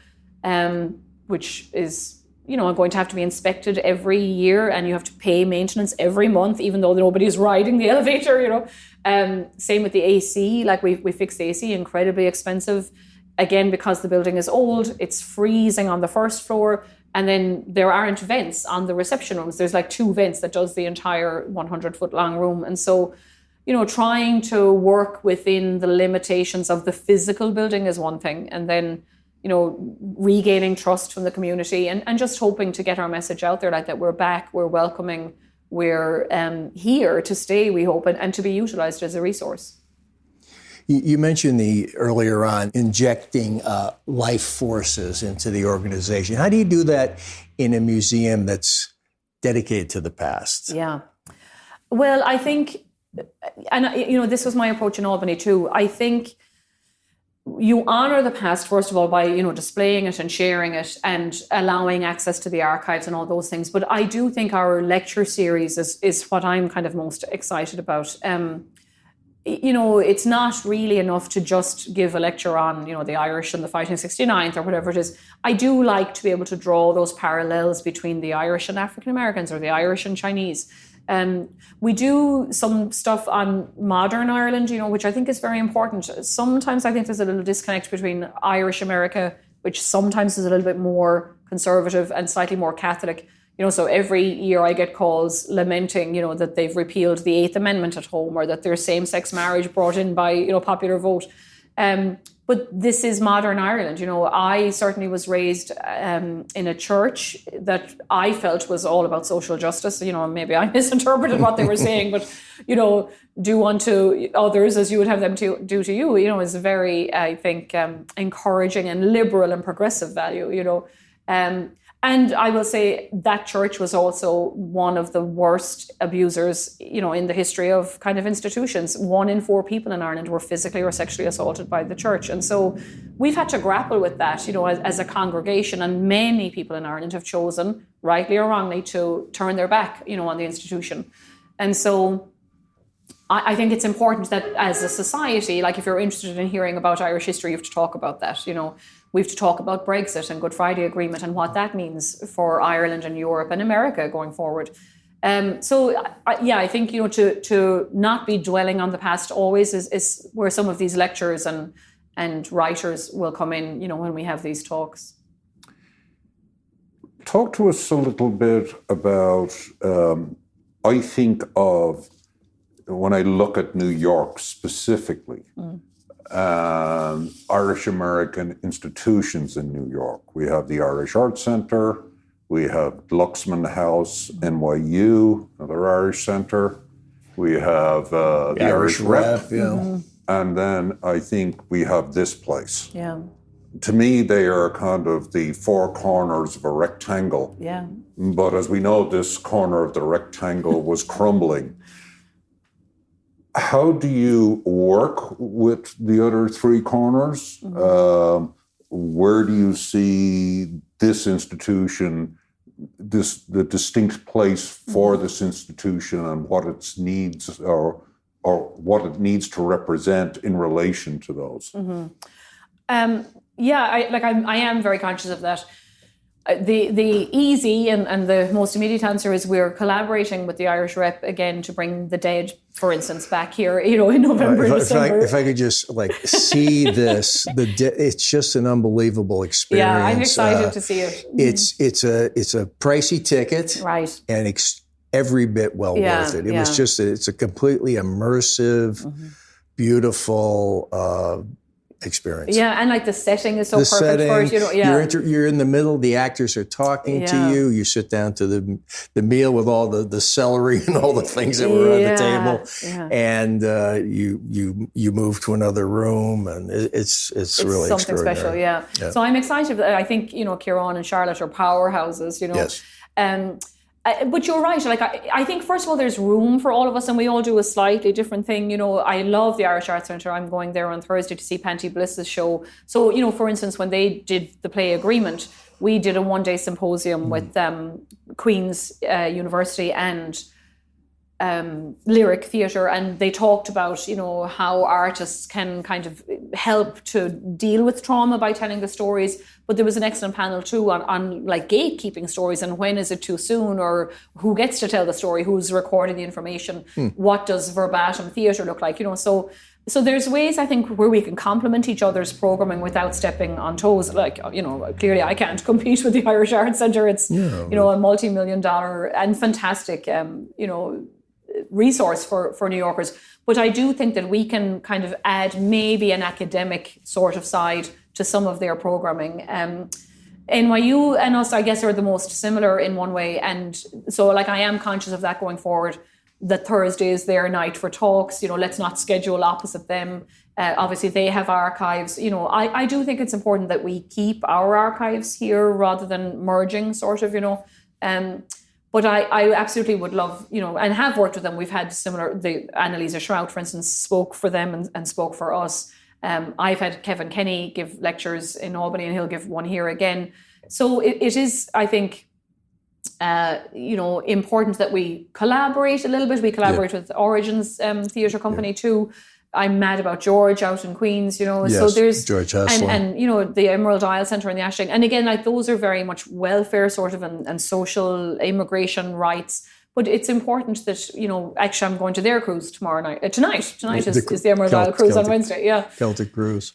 Speaker 1: which is, you know, going to have to be inspected every year, and you have to pay maintenance every month, even though nobody's riding the elevator, you know. Same with the AC, like we fixed the AC, incredibly expensive. Again, because the building is old, it's freezing on the first floor, and then there aren't vents on the reception rooms. There's like 2 vents that does the entire 100-foot long room. And so, you know, trying to work within the limitations of the physical building is one thing. And then, you know, regaining trust from the community and just hoping to get our message out there, like that we're back, we're welcoming, we're here to stay, we hope, and to be utilized as a resource.
Speaker 4: You mentioned earlier on injecting life forces into the organization. How do you do that in a museum that's dedicated to the past?
Speaker 1: Yeah. Well, I think, and you know, this was my approach in Albany too. I think you honor the past, first of all, by, you know, displaying it and sharing it and allowing access to the archives and all those things. But I do think our lecture series is what I'm kind of most excited about. You know, it's not really enough to just give a lecture on, you know, the Irish and the fighting 69th or whatever it is. I do like to be able to draw those parallels between the Irish and African Americans or the Irish and Chinese. We do some stuff on modern Ireland, you know, which I think is very important. Sometimes I think there's a little disconnect between Irish America, which sometimes is a little bit more conservative and slightly more Catholic. You know, so every year I get calls lamenting, you know, that they've repealed the 8th Amendment at home or that there's same-sex marriage brought in by, you know, popular vote. But this is modern Ireland. You know, I certainly was raised in a church that I felt was all about social justice. You know, maybe I misinterpreted what they were saying, but, you know, do unto others as you would have them to do to you, you know, is a very, I think, encouraging and liberal and progressive value, you know. And I will say that church was also one of the worst abusers, you know, in the history of kind of institutions. 1 in 4 people in Ireland were physically or sexually assaulted by the church. And so we've had to grapple with that, you know, as a congregation. And many people in Ireland have chosen, rightly or wrongly, to turn their back, you know, on the institution. And so I think it's important that as a society, like if you're interested in hearing about Irish history, you have to talk about that, you know. We have to talk about Brexit and Good Friday Agreement and what that means for Ireland and Europe and America going forward. I think, you know, to not be dwelling on the past always is where some of these lectures and writers will come in, you know, when we have these talks.
Speaker 2: Talk to us a little bit about, I think of, when I look at New York specifically, Irish American institutions in New York. We have the Irish Arts Centre, we have Luxman House, NYU, another Irish centre. We have the Irish Rep.
Speaker 4: Yeah.
Speaker 2: And then I think we have this place.
Speaker 1: Yeah.
Speaker 2: To me, they are kind of the 4 corners of a rectangle.
Speaker 1: Yeah.
Speaker 2: But as we know, this corner of the rectangle was crumbling. How do you work with the other 3 corners? Where do you see this institution, the distinct place for this institution and what its needs or what it needs to represent in relation to those? I am very conscious of that. The easy and the most immediate answer is we're collaborating with the Irish Rep again to bring the dead, for instance, back here, you know, in November and December.
Speaker 4: If I could just see this, it's just an unbelievable experience.
Speaker 1: Yeah, I'm excited to see it.
Speaker 4: It's a pricey ticket,
Speaker 1: right?
Speaker 4: And every bit well worth it. It's a completely immersive, beautiful experience.
Speaker 1: Yeah, and like the setting is so perfect for it. You know,
Speaker 4: you're in the middle. The actors are talking to you. You sit down to the meal with all the celery and all the things that were on the table, and you move to another room, and it's really
Speaker 1: something special. Yeah. So I'm excited. I think, you know, Kieran and Charlotte are powerhouses. You know.
Speaker 4: Yes.
Speaker 1: But you're right. Like I think first of all, there's room for all of us, and we all do a slightly different thing. You know, I love the Irish Arts Centre. I'm going there on Thursday to see Panty Bliss's show. So, you know, for instance, when they did the play Agreement, we did a one-day symposium with Queen's University and Lyric Theatre, and they talked about, you know, how artists can kind of help to deal with trauma by telling the stories. But there was an excellent panel too on like gatekeeping stories and when is it too soon, or who gets to tell the story, who's recording the information, what does verbatim theatre look like, you know. So there's ways, I think, where we can complement each other's programming without stepping on toes. Like, you know, clearly I can't compete with the Irish Arts Centre. It's, you know, a multi-million-dollar and fantastic, you know, resource for New Yorkers. But I do think that we can kind of add maybe an academic sort of side to some of their programming. NYU and us, I guess, are the most similar in one way. And so, like, I am conscious of that going forward, that Thursday is their night for talks. You know, let's not schedule opposite them. Obviously, they have archives. You know, I do think it's important that we keep our archives here rather than merging, sort of, you know. But I absolutely would love, you know, and have worked with them. We've had similar, Annalisa Shrout, for instance, spoke for them and spoke for us. I've had Kevin Kenny give lectures in Albany, and he'll give one here again. So it is, I think, you know, important that we collaborate a little bit. We collaborate with Origins Theatre Company too. I'm mad about George out in Queens, you know.
Speaker 4: Yes,
Speaker 1: so there's
Speaker 4: George Haslem.
Speaker 1: and you know, the Emerald Isle Centre and the Ashling. And again, like, those are very much welfare sort of and social immigration rights. But it's important that, you know, actually I'm going to their cruise tomorrow night. Tonight is the Emerald Isle cruise on Wednesday. Yeah.
Speaker 4: Celtic cruise,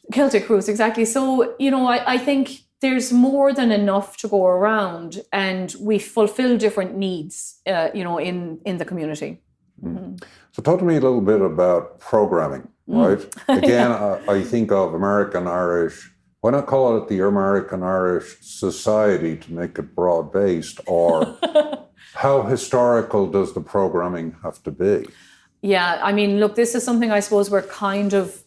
Speaker 1: exactly. So, you know, I think there's more than enough to go around, and we fulfill different needs, you know, in the community.
Speaker 2: Mm-hmm. So talk to me a little bit about programming, right? Again, I think of American Irish. Why not call it the American Irish Society to make it broad-based? Or how historical does the programming have to be? Yeah, I mean, look, this is something I suppose we're kind of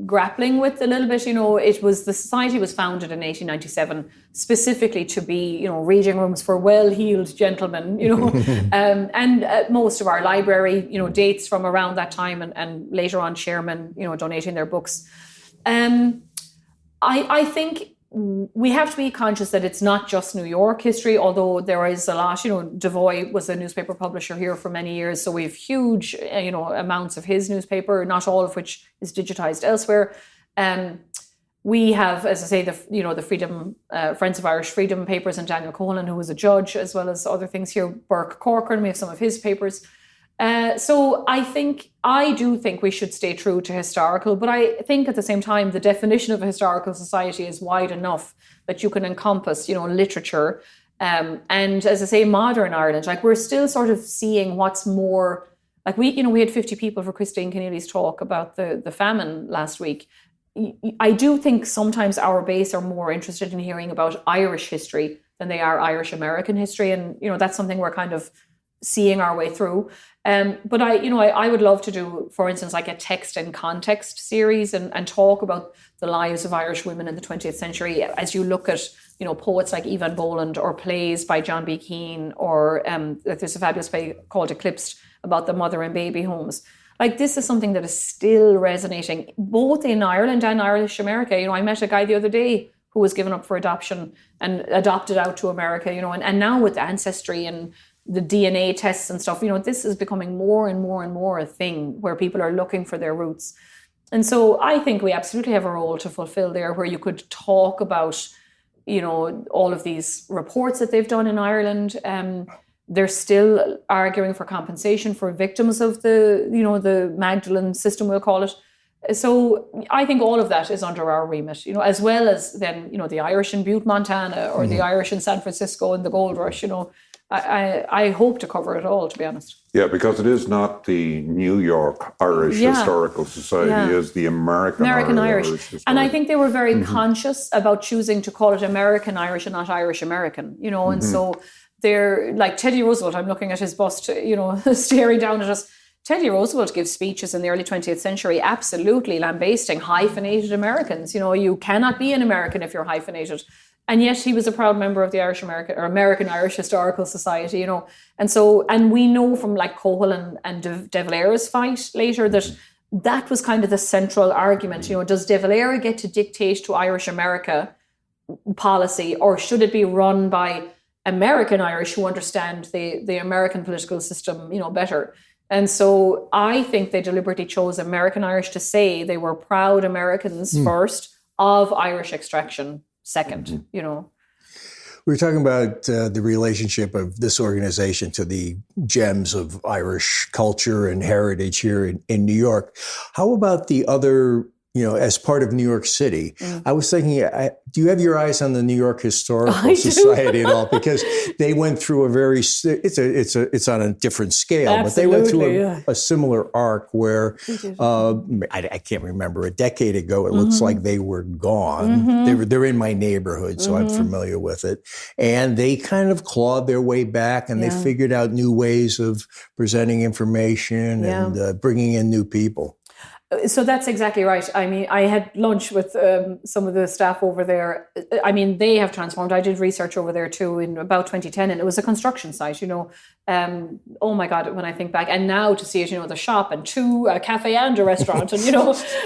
Speaker 2: grappling with a little bit. You know, the society was founded in 1897 specifically to be, you know, reading rooms for well-heeled gentlemen, you know, and most of our library, you know, dates from around that time, and later on chairmen, you know, donating their books. I think we have to be conscious that it's not just New York history, although there is a lot. You know, Devoy was a newspaper publisher here for many years, so we have huge, you know, amounts of his newspaper, not all of which is digitized elsewhere. We have, as I say, the Freedom, Friends of Irish Freedom papers, and Daniel Cohen, who was a judge, as well as other things here. Burke Corcoran, we have some of his papers. So I do think we should stay true to historical, but I think at the same time, the definition of a historical society is wide enough that you can encompass, you know, literature. And as I say, modern Ireland, like, we're still sort of seeing what's more, like, we had 50 people for Christine Keneally's talk about the famine last week. I do think sometimes our base are more interested in hearing about Irish history than they are Irish American history. And, you know, that's something we're kind of seeing our way through. But I would love to do, for instance, like a text and context series and talk about the lives of Irish women in the 20th century as you look at, you know, poets like Evan Boland, or plays by John B. Keane, or there's a fabulous play called Eclipsed about the mother and baby homes. Like, this is something that is still resonating both in Ireland and Irish America. You know, I met a guy the other day who was given up for adoption and adopted out to America, you know, and now with Ancestry and the DNA tests and stuff, you know, this is becoming more and more and more a thing where people are looking for their roots. And so I think we absolutely have a role to fulfill there, where you could talk about, you know, all of these reports that they've done in Ireland. They're still arguing for compensation for victims of the Magdalene system, we'll call it. So I think all of that is under our remit, you know, as well as then, you know, the Irish in Butte, Montana, or the Irish in San Francisco and the gold rush, you know. I hope to cover it all, to be honest. Yeah, because it is not the New York Irish Historical Society, it is the American Irish. And I think they were very conscious about choosing to call it American Irish and not Irish American, you know, and so they're like Teddy Roosevelt. I'm looking at his bust, you know, staring down at us. Teddy Roosevelt gives speeches in the early 20th century absolutely lambasting hyphenated Americans. You know, you cannot be an American if you're hyphenated.
Speaker 1: And yet he was a proud member of the American Irish Historical Society, and we know from like Cohill and De Valera's fight later that was kind of the central argument. Does De Valera get to dictate to Irish America policy, or should it be run by American Irish who understand the American political system, better? And so I think they deliberately chose American Irish to say they were proud Americans first, of Irish extraction second, We
Speaker 4: were talking about the relationship of this organization to the gems of Irish culture and heritage here in New York. How about the other, as part of New York City? I was thinking, do you have your eyes on the New York Historical Society at all? Because they went through it's on a different scale,
Speaker 1: Absolutely,
Speaker 4: but they went through a similar arc where I can't remember, a decade ago, it looks like they were gone. They're in my neighborhood, so I'm familiar with it. And they kind of clawed their way back, and they figured out new ways of presenting information and bringing in new people.
Speaker 1: So that's exactly right. I mean, I had lunch with some of the staff over there. I mean, they have transformed. I did research over there too in about 2010, and it was a construction site, oh my God, when I think back. And now to see it, the shop and a cafe and a restaurant. And,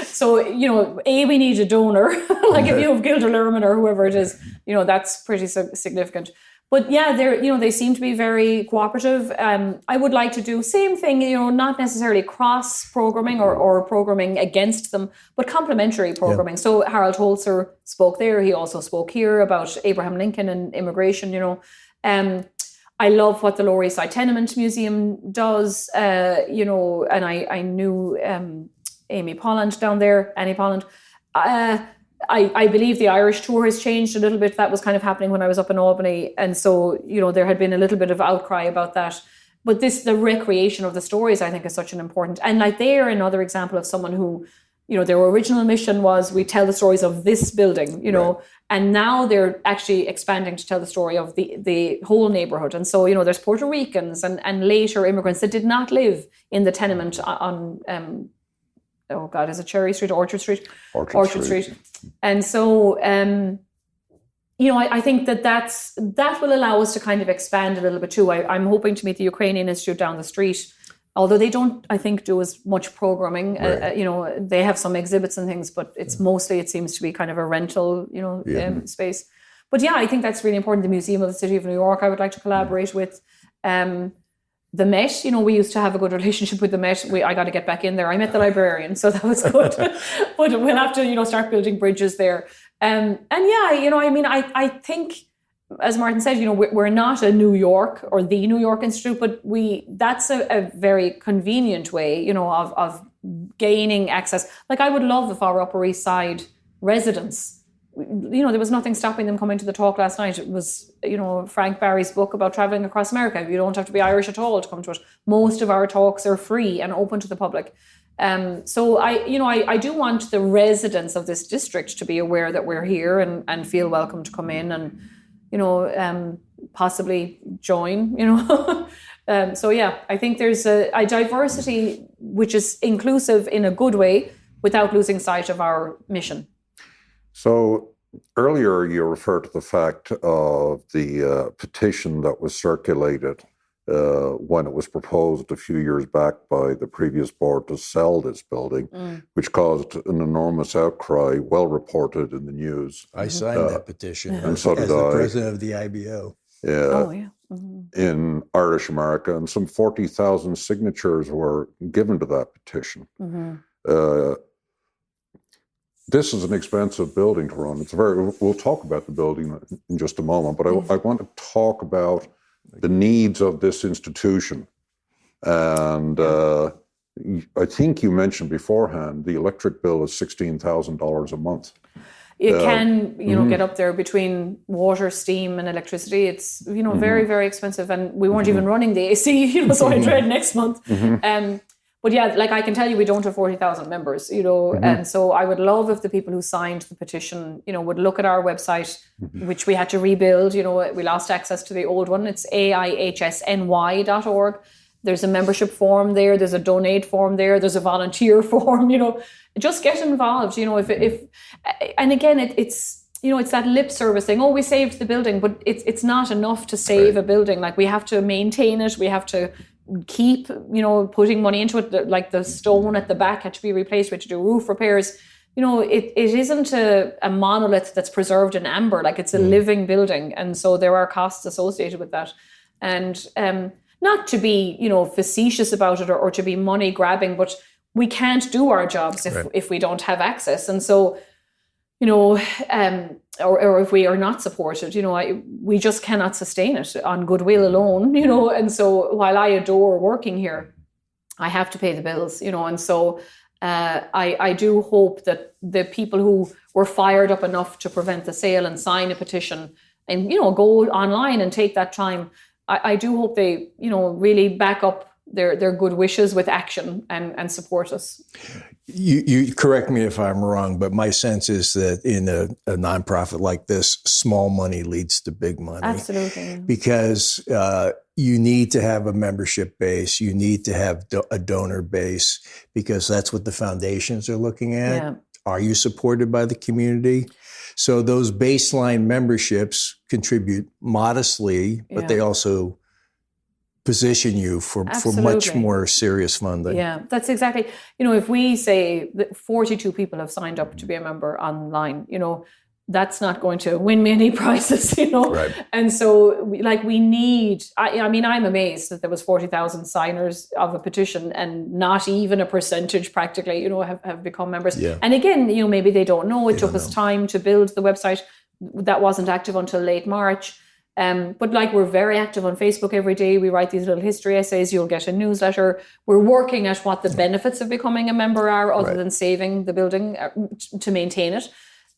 Speaker 1: so, we need a donor. Like if you have Gilder Lerman or whoever it is, that's pretty significant. But yeah, they seem to be very cooperative. I would like to do same thing, not necessarily cross programming or programming against them, but complementary programming. Yeah. So Harold Holzer spoke there. He also spoke here about Abraham Lincoln and immigration. I love what the Lower East Side Tenement Museum does. And I knew Amy Polland down there, Annie Polland. I believe the Irish tour has changed a little bit. That was kind of happening when I was up in Albany. And so, there had been a little bit of outcry about that. But the recreation of the stories, I think, is such an important. And like they are another example of someone who, their original mission was we tell the stories of this building, right. And now they're actually expanding to tell the story of the whole neighborhood. And so, there's Puerto Ricans and later immigrants that did not live in the tenement on oh God, is it Cherry Street, Orchard Street? Orchard Street. And so, I think that will allow us to kind of expand a little bit too. I'm hoping to meet the Ukrainian Institute down the street, although they don't, I think, do as much programming. Right. They have some exhibits and things, but it's mostly, it seems to be kind of a rental, space. But yeah, I think that's really important. The Museum of the City of New York, I would like to collaborate with. The Met, we used to have a good relationship with the Met. I got to get back in there. I met the librarian, so that was good. But we'll have to, start building bridges there. And yeah, I think, as Martin said, we're not a New York or the New York Institute, but that's a very convenient way, of gaining access. Like I would love if our Upper East Side residents, there was nothing stopping them coming to the talk last night. It was, Frank Barry's book about traveling across America. You don't have to be Irish at all to come to it. Most of our talks are free and open to the public. So I do want the residents of this district to be aware that we're here and feel welcome to come in and, possibly join, So yeah, I think there's a diversity which is inclusive in a good way without losing sight of our mission.
Speaker 2: So earlier you referred to the fact of the petition that was circulated when it was proposed a few years back by the previous board to sell this building, which caused an enormous outcry, well reported in the news.
Speaker 4: I signed that petition
Speaker 2: and so did
Speaker 4: as the president of the IBO.
Speaker 2: Yeah, in Irish America, and some 40,000 signatures were given to that petition. This is an expensive building to run. We'll talk about the building in just a moment, but I want to talk about the needs of this institution. And I think you mentioned beforehand, the electric bill is $16,000 a month.
Speaker 1: It can, get up there between water, steam, and electricity. It's, very, very expensive. And we weren't even running the AC, so I dread next month. But yeah, like I can tell you, we don't have 40,000 members, and so I would love if the people who signed the petition, would look at our website, which we had to rebuild. We lost access to the old one. It's AIHSNY.org. There's a membership form there. There's a donate form there. There's a volunteer form. Just get involved. And again, it's that lip service thing. Oh, we saved the building, but it's not enough to save a building. Like, we have to maintain it. We have to keep, putting money into it. Like, the stone at the back had to be replaced. We had to do roof repairs. It isn't a monolith that's preserved in amber. Like, it's a living building. And so there are costs associated with that. And not to be, facetious about it or to be money grabbing, but we can't do our jobs if we don't have access. And so, or if we are not supported, we just cannot sustain it on goodwill alone, And so while I adore working here, I have to pay the bills, and so I do hope that the people who were fired up enough to prevent the sale and sign a petition and, go online and take that time, I do hope they, really back up their good wishes with action and support us.
Speaker 4: You correct me if I'm wrong, but my sense is that in a nonprofit like this, small money leads to big money.
Speaker 1: Absolutely.
Speaker 4: Because you need to have a membership base. You need to have a donor base, because that's what the foundations are looking at.
Speaker 1: Yeah.
Speaker 4: Are you supported by the community? So those baseline memberships contribute modestly, but they also position you for much more serious funding.
Speaker 1: Yeah, that's exactly, if we say that 42 people have signed up to be a member online, that's not going to win me any prizes,
Speaker 4: Right.
Speaker 1: And so we need, I'm amazed that there was 40,000 signers of a petition and not even a percentage practically, have become members.
Speaker 4: Yeah.
Speaker 1: And again, maybe they don't know. It took us time to build the website. That wasn't active until late March. But we're very active on Facebook every day. We write these little history essays. You'll get a newsletter. We're working at what the benefits of becoming a member are, other than saving the building to maintain it.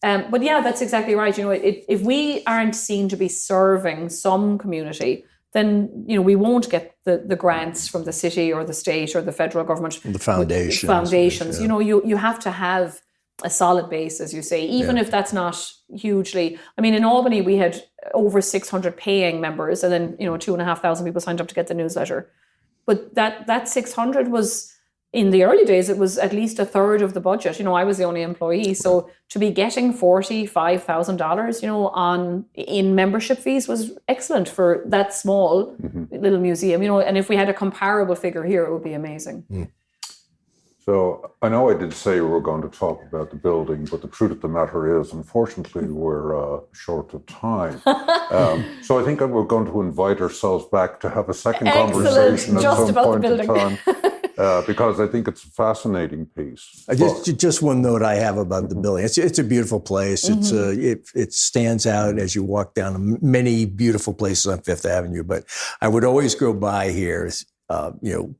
Speaker 1: But yeah, that's exactly right. If we aren't seen to be serving some community, then we won't get the grants from the city or the state or the federal government.
Speaker 4: The foundations.
Speaker 1: Foundations. You have to have a solid base, as you say, even if that's not hugely. In Albany, we had over 600 paying members, and then 2,500 people signed up to get the newsletter. But that 600 was, in the early days, it was at least a third of the budget. I was the only employee, so to be getting $45,000, in membership fees was excellent for that small little museum. And if we had a comparable figure here, it would be amazing.
Speaker 4: Mm.
Speaker 2: So I know I did say we were going to talk about the building, but the truth of the matter is, unfortunately, we're short of time. So I think we're going to invite ourselves back to have a second conversation at some point in time, because I think it's a fascinating piece.
Speaker 4: Just one note I have about the building. It's a beautiful place. It stands out as you walk down many beautiful places on Fifth Avenue, but I would always go by here.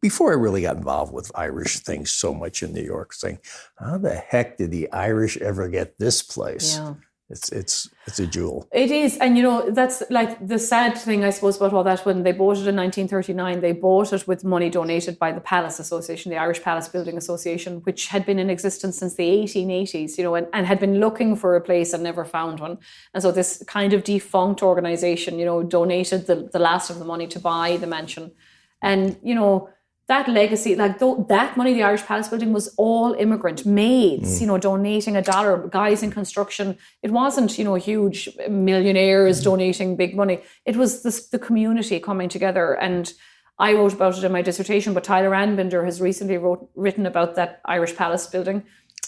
Speaker 4: Before I really got involved with Irish things so much in New York, saying, how the heck did the Irish ever get this place?
Speaker 1: Yeah.
Speaker 4: It's a jewel.
Speaker 1: It is. And, that's the sad thing, I suppose, about all that. When they bought it in 1939, they bought it with money donated by the Palace Association, the Irish Palace Building Association, which had been in existence since the 1880s, and had been looking for a place and never found one. And so this kind of defunct organization, donated the last of the money to buy the mansion. And, that legacy, that money, the Irish Palace Building, was all immigrant maids, donating $1, guys in construction. It wasn't, huge millionaires donating big money. It was the community coming together. And I wrote about it in my dissertation, but Tyler Anbinder has recently written about that Irish Palace Building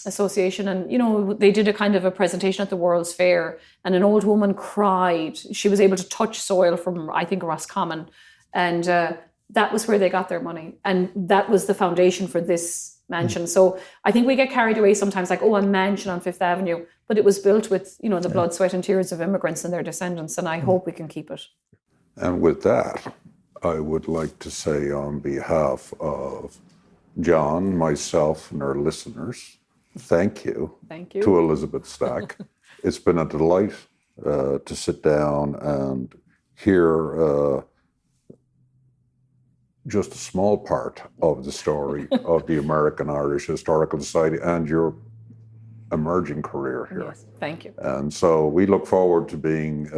Speaker 1: Association. And, they did a kind of a presentation at the World's Fair, and an old woman cried. She was able to touch soil from, I think, Roscommon. And, that was where they got their money. And that was the foundation for this mansion. So I think we get carried away sometimes a mansion on Fifth Avenue, but it was built with, the blood, sweat and tears of immigrants and their descendants. And I hope we can keep it.
Speaker 2: And with that, I would like to say on behalf of John, myself, and our listeners, thank you.
Speaker 1: Thank you.
Speaker 2: To Elizabeth Stack. It's been a delight to sit down and hear just a small part of the story of the American Irish Historical Society and your emerging career here.
Speaker 1: Yes, thank you.
Speaker 2: And so we look forward to being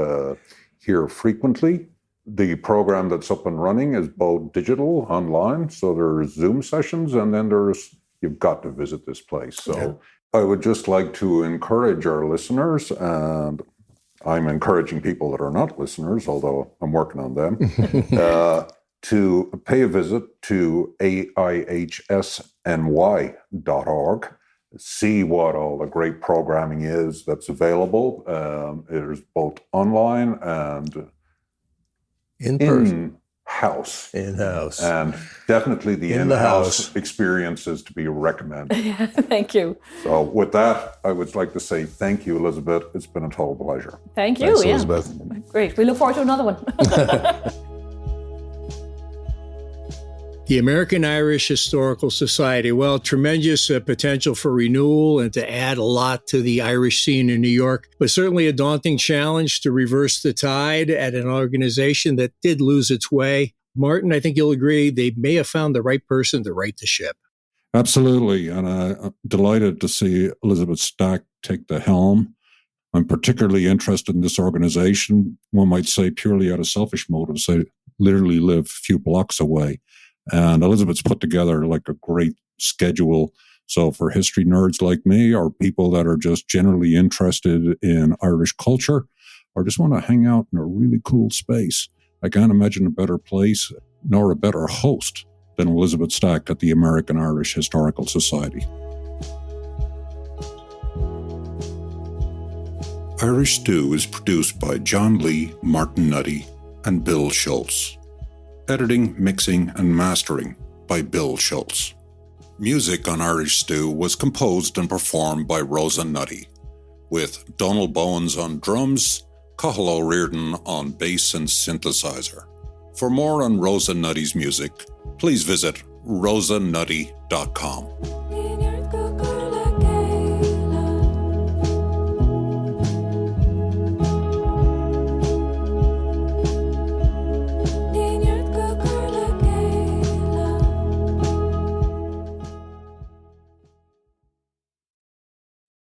Speaker 2: here frequently. The program that's up and running is both digital, online, so there's Zoom sessions, and then you've got to visit this place. So I would just like to encourage our listeners, and I'm encouraging people that are not listeners, although I'm working on them, to pay a visit to AIHSNY.org, see what all the great programming is that's available. There's both online and
Speaker 4: in person.
Speaker 2: In-house.
Speaker 4: In-house.
Speaker 2: And definitely the in-house experience is to be recommended.
Speaker 1: Yeah, thank you.
Speaker 2: So with that, I would like to say thank you, Elizabeth. It's been a total pleasure.
Speaker 1: Thank you.
Speaker 4: Thanks,
Speaker 1: yeah.
Speaker 4: Elizabeth.
Speaker 1: Great. We look forward to another one.
Speaker 3: The American Irish Historical Society, well, tremendous potential for renewal and to add a lot to the Irish scene in New York, but certainly a daunting challenge to reverse the tide at an organization that did lose its way. Martin, I think you'll agree they may have found the right person to right the ship.
Speaker 2: Absolutely. And I'm delighted to see Elizabeth Stack take the helm. I'm particularly interested in this organization, one might say purely out of selfish motives. They literally live a few blocks away. And Elizabeth's put together like a great schedule. So for history nerds like me, or people that are just generally interested in Irish culture, or just want to hang out in a really cool space, I can't imagine a better place, nor a better host than Elizabeth Stack at the American Irish Historical Society. Irish Stew is produced by John Lee, Martin Nutty, and Bill Schultz. Editing, mixing, and mastering by Bill Schultz. Music on Irish Stew was composed and performed by Rosa Nutty, with Donald Bowens on drums, Cathal O'Riordan on bass and synthesizer. For more on Rosa Nutty's music, please visit rosanutty.com.